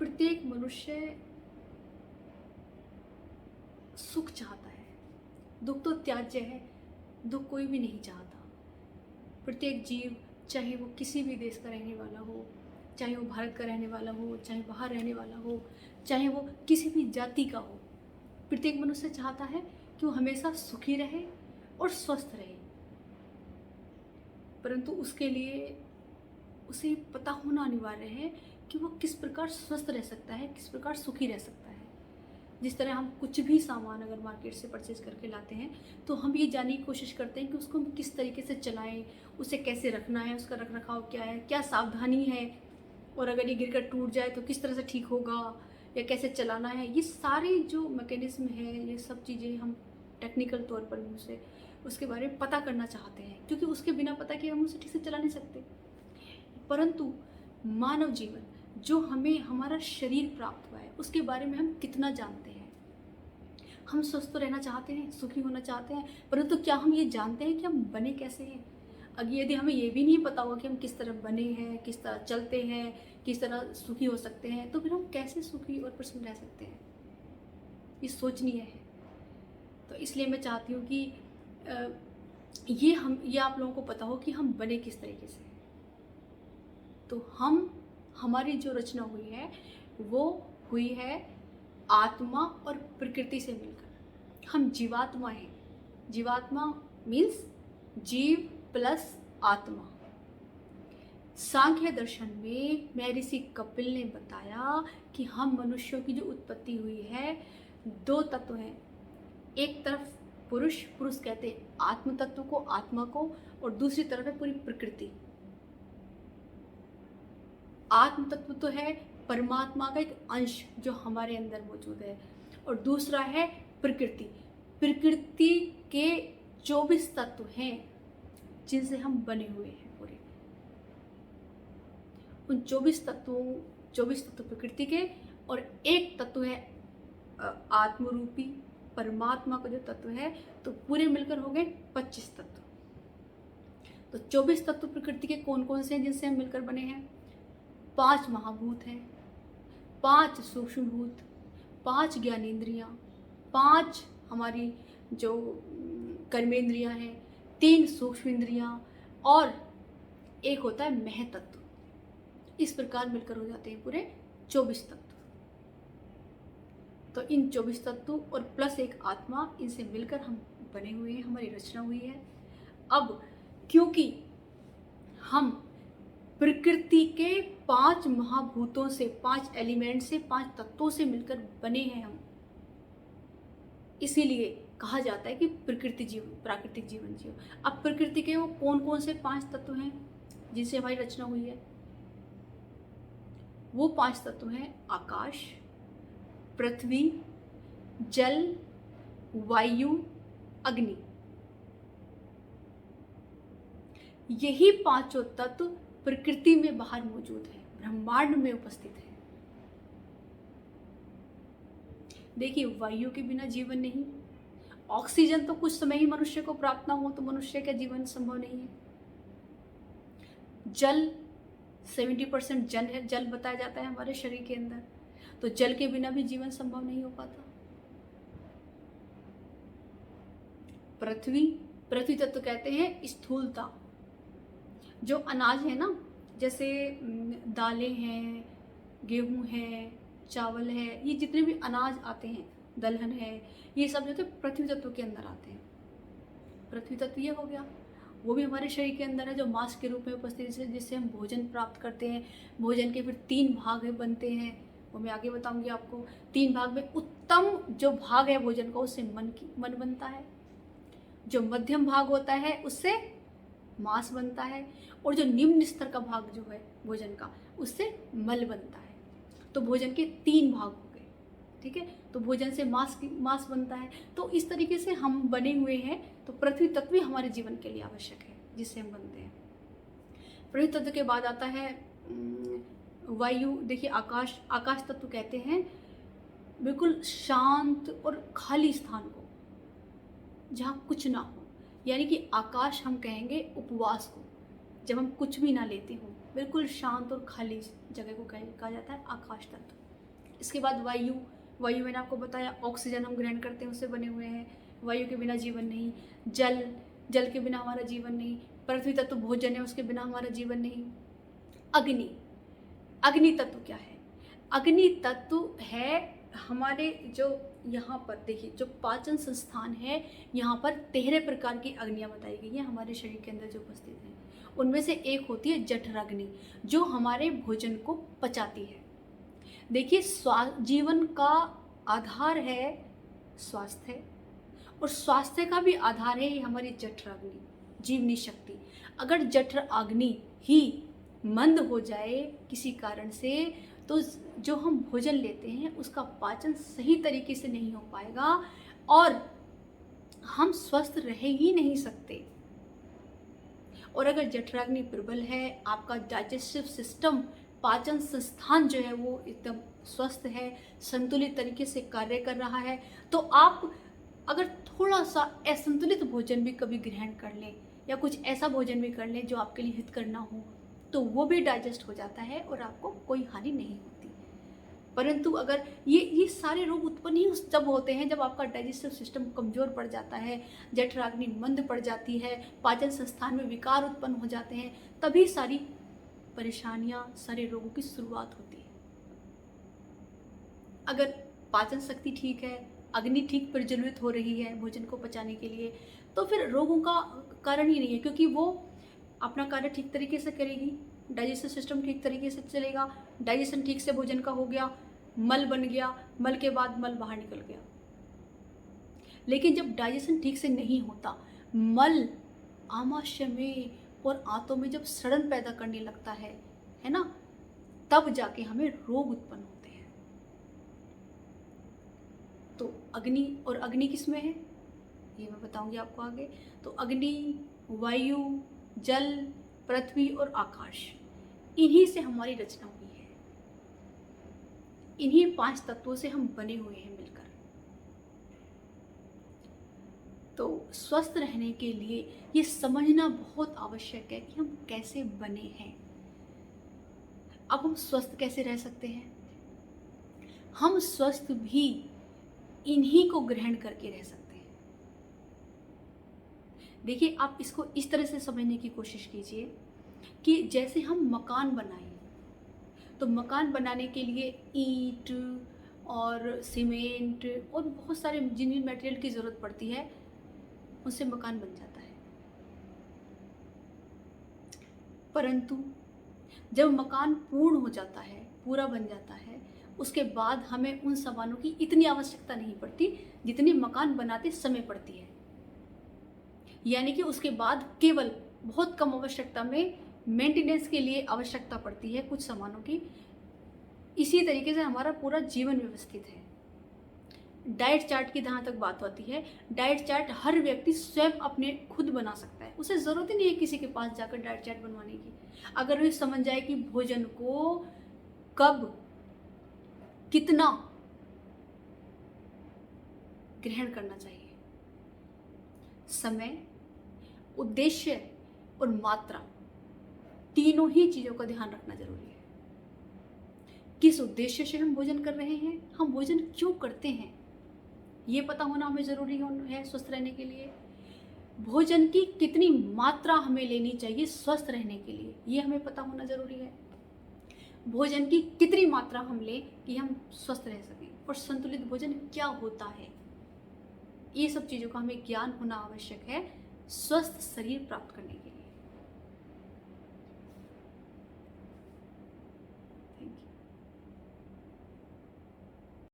प्रत्येक मनुष्य सुख चाहता है। दुख तो त्याज्य है, दुख कोई भी नहीं चाहता। प्रत्येक जीव, चाहे वो किसी भी देश का रहने वाला हो, चाहे वो भारत का रहने वाला हो, चाहे बाहर रहने वाला हो, चाहे वो किसी भी जाति का हो, प्रत्येक मनुष्य चाहता है कि वो हमेशा सुखी रहे और स्वस्थ रहे। परंतु उसके लिए उसे पता होना अनिवार्य है कि वो किस प्रकार स्वस्थ रह सकता है, किस प्रकार सुखी रह सकता है। जिस तरह हम कुछ भी सामान अगर मार्केट से परचेज करके लाते हैं तो हम ये जानने की कोशिश करते हैं कि उसको हम किस तरीके से चलाएं, उसे कैसे रखना है, उसका रख रखाव क्या है, क्या सावधानी है, और अगर ये गिरकर टूट जाए तो किस तरह से ठीक होगा या कैसे चलाना है। ये सारे जो मैकेनिज्म है, ये सब चीज़ें हम टेक्निकल तौर पर भी उसे उसके बारे में पता करना चाहते हैं, क्योंकि उसके बिना पता कि हम उसे ठीक से चला नहीं सकते। परंतु मानव जीवन जो हमें हमारा शरीर प्राप्त हुआ है उसके बारे में हम कितना जानते हैं। हम स्वस्थ रहना चाहते हैं, सुखी होना चाहते हैं, परंतु क्या हम ये जानते हैं कि हम बने कैसे हैं। अगर यदि हमें ये भी नहीं पता होगा कि हम किस तरह बने हैं, किस तरह चलते हैं, किस तरह सुखी हो सकते हैं, तो फिर हम कैसे सुखी और प्रसन्न रह सकते हैं। ये सोचनीय है। तो इसलिए मैं चाहती हूँ कि ये आप लोगों को पता हो कि हम बने किस तरीके से। तो हमारी जो रचना हुई है वो हुई है आत्मा और प्रकृति से मिलकर। हम जीवात्मा हैं। जीवात्मा मीन्स जीव प्लस आत्मा। सांख्य दर्शन में महर्षि कपिल ने बताया कि हम मनुष्यों की जो उत्पत्ति हुई है, दो तत्व हैं। एक तरफ पुरुष कहते हैं आत्म तत्व को, आत्मा को, और दूसरी तरफ है पूरी प्रकृति। आत्म तत्व तो है परमात्मा का एक अंश जो हमारे अंदर मौजूद है, और दूसरा है प्रकृति। प्रकृति के 24 तत्व हैं जिनसे हम बने हुए हैं पूरे। उन 24 तत्व प्रकृति के, और एक तत्व है आत्मरूपी परमात्मा का जो तत्व है। तो पूरे मिलकर हो गए 25 तत्व। तो 24 तत्व प्रकृति के कौन कौन से हैं जिनसे हम मिलकर बने हैं? 5 महाभूत हैं, 5 सूक्ष्म भूत, 5 ज्ञानेंद्रियां, 5 हमारी जो कर्मेंद्रियां हैं, 3 सूक्ष्म इंद्रियां, और एक होता है महतत्व। इस प्रकार मिलकर हो जाते हैं पूरे 24 तत्व। तो इन 24 तत्व और प्लस एक आत्मा, इनसे मिलकर हम बने हुए हैं, हमारी रचना हुई है। अब क्योंकि हम प्रकृति के 5 महाभूतों से, 5 एलिमेंट से, 5 तत्वों से मिलकर बने हैं हम, इसीलिए कहा जाता है कि प्राकृतिक जीवन जियो। अब प्रकृति के वो कौन कौन से 5 तत्व हैं जिनसे हमारी रचना हुई है? वो 5 तत्व हैं आकाश, पृथ्वी, जल, वायु, अग्नि। यही 5 तत्व प्रकृति में बाहर मौजूद है, ब्रह्मांड में उपस्थित है। देखिए, वायु के बिना जीवन नहीं। ऑक्सीजन तो कुछ समय ही मनुष्य को प्राप्त ना हो तो मनुष्य का जीवन संभव नहीं है। जल 70% जल बताया जाता है हमारे शरीर के अंदर, तो जल के बिना भी जीवन संभव नहीं हो पाता। पृथ्वी तत्व कहते हैं स्थूलता। जो अनाज है ना, जैसे दालें हैं, गेहूं है, चावल है, ये जितने भी अनाज आते हैं, दलहन है, ये सब जो थे पृथ्वी तत्व के अंदर आते हैं। पृथ्वी तत्व ये हो गया। वो भी हमारे शरीर के अंदर है, जो मांस के रूप में उपस्थित है, जिससे हम भोजन प्राप्त करते हैं। भोजन के फिर 3 भाग बनते हैं, वो मैं आगे बताऊंगी आपको। 3 भाग में उत्तम जो भाग है भोजन का, उससे मन बनता है। जो मध्यम भाग होता है उससे मांस बनता है, और जो निम्न स्तर का भाग जो है भोजन का, उससे मल बनता है। तो भोजन के 3 भाग हो गए, ठीक है। तो भोजन से मांस बनता है। तो इस तरीके से हम बने हुए हैं। तो पृथ्वी तत्व भी हमारे जीवन के लिए आवश्यक है, जिससे हम बनते हैं। पृथ्वी तत्व के बाद आता है वायु। देखिए, आकाश तत्व कहते हैं बिल्कुल शांत और खाली स्थान को, जहाँ कुछ ना हो। यानी कि आकाश हम कहेंगे उपवास को, जब हम कुछ भी ना लेते हो, बिल्कुल शांत और खाली जगह को कहा जाता है आकाश तत्व। इसके बाद वायु। वायु मैंने आपको बताया ऑक्सीजन हम ग्रहण करते हैं, उससे बने हुए हैं। वायु के बिना जीवन नहीं। जल, जल के बिना हमारा जीवन नहीं। पृथ्वी तत्व भोजन है, उसके बिना हमारा जीवन नहीं। अग्नि, अग्नि तत्व क्या है? अग्नि तत्व है हमारे जो यहाँ पर देखिए जो पाचन संस्थान है, यहाँ पर 13 प्रकार की अग्नियाँ बताई गई हैं हमारे शरीर के अंदर जो उपस्थित हैं। उनमें से एक होती है जठराग्नि, जो हमारे भोजन को पचाती है। देखिए जीवन का आधार है स्वास्थ्य, और स्वास्थ्य का भी आधार है हमारी जठराग्नि, जीवनी शक्ति। अगर जठराग्नि ही मंद हो जाए किसी कारण से, तो जो हम भोजन लेते हैं उसका पाचन सही तरीके से नहीं हो पाएगा और हम स्वस्थ रह ही नहीं सकते। और अगर जठराग्नि प्रबल है, आपका डाइजेस्टिव सिस्टम, पाचन संस्थान जो है वो एकदम स्वस्थ है, संतुलित तरीके से कार्य कर रहा है, तो आप अगर थोड़ा सा असंतुलित भोजन भी कभी ग्रहण कर लें या कुछ ऐसा भोजन भी कर लें जो आपके लिए हितकर ना हो, तो वो भी डाइजेस्ट हो जाता है और आपको कोई हानि नहीं होती। परंतु अगर ये सारे रोग उत्पन्न ही जब होते हैं जब आपका डाइजेस्टिव सिस्टम कमज़ोर पड़ जाता है, जठराग्नि मंद पड़ जाती है, पाचन संस्थान में विकार उत्पन्न हो जाते हैं, तभी सारी परेशानियां, सारे रोगों की शुरुआत होती है। अगर पाचन शक्ति ठीक है, अग्नि ठीक प्रज्वलित हो रही है भोजन को पचाने के लिए, तो फिर रोगों का कारण ही नहीं है, क्योंकि वो अपना कार्य ठीक तरीके से करेगी, डाइजेस्टिव सिस्टम ठीक तरीके से चलेगा, डाइजेशन ठीक से भोजन का हो गया, मल बन गया, मल के बाद मल बाहर निकल गया। लेकिन जब डाइजेशन ठीक से नहीं होता, मल आमाशय में और आंतों में जब सड़न पैदा करने लगता है ना, तब जाके हमें रोग उत्पन्न होते हैं। तो अग्नि, और अग्नि किसमें है ये मैं बताऊंगी आपको आगे। तो अग्नि, वायु, जल, पृथ्वी और आकाश, इन्हीं से हमारी रचना हुई है। इन्हीं 5 तत्वों से हम बने हुए हैं मिलकर। तो स्वस्थ रहने के लिए ये समझना बहुत आवश्यक है कि हम कैसे बने हैं। अब हम स्वस्थ कैसे रह सकते हैं? हम स्वस्थ भी इन्हीं को ग्रहण करके रह सकते हैं। देखिए, आप इसको इस तरह से समझने की कोशिश कीजिए कि जैसे हम मकान बनाएं, तो मकान बनाने के लिए ईंट और सीमेंट और बहुत सारे जिन जिन मटेरियल की ज़रूरत पड़ती है, उससे मकान बन जाता है। परंतु जब मकान पूर्ण हो जाता है, पूरा बन जाता है, उसके बाद हमें उन सामानों की इतनी आवश्यकता नहीं पड़ती जितनी मकान बनाते समय पड़ती है। यानी कि उसके बाद केवल बहुत कम आवश्यकता में मेंटेनेंस के लिए आवश्यकता पड़ती है कुछ सामानों की। इसी तरीके से हमारा पूरा जीवन व्यवस्थित है। डाइट चार्ट की जहाँ तक बात होती है, डाइट चार्ट हर व्यक्ति स्वयं अपने खुद बना सकता है। उसे ज़रूरत ही नहीं है किसी के पास जाकर डाइट चार्ट बनवाने की। अगर वो समझ जाए कि भोजन को कब कितना ग्रहण करना चाहिए, समय, उद्देश्य और मात्रा, तीनों ही चीज़ों का ध्यान रखना जरूरी है। किस उद्देश्य से हम भोजन कर रहे हैं, हम भोजन क्यों करते हैं, ये पता होना हमें ज़रूरी है स्वस्थ रहने के लिए। भोजन की कितनी मात्रा हमें लेनी चाहिए स्वस्थ रहने के लिए, ये हमें पता होना ज़रूरी है। भोजन की कितनी मात्रा हम लें कि हम स्वस्थ रह सकें, और संतुलित भोजन क्या होता है, ये सब चीज़ों का हमें ज्ञान होना आवश्यक है स्वस्थ शरीर प्राप्त करने के लिए।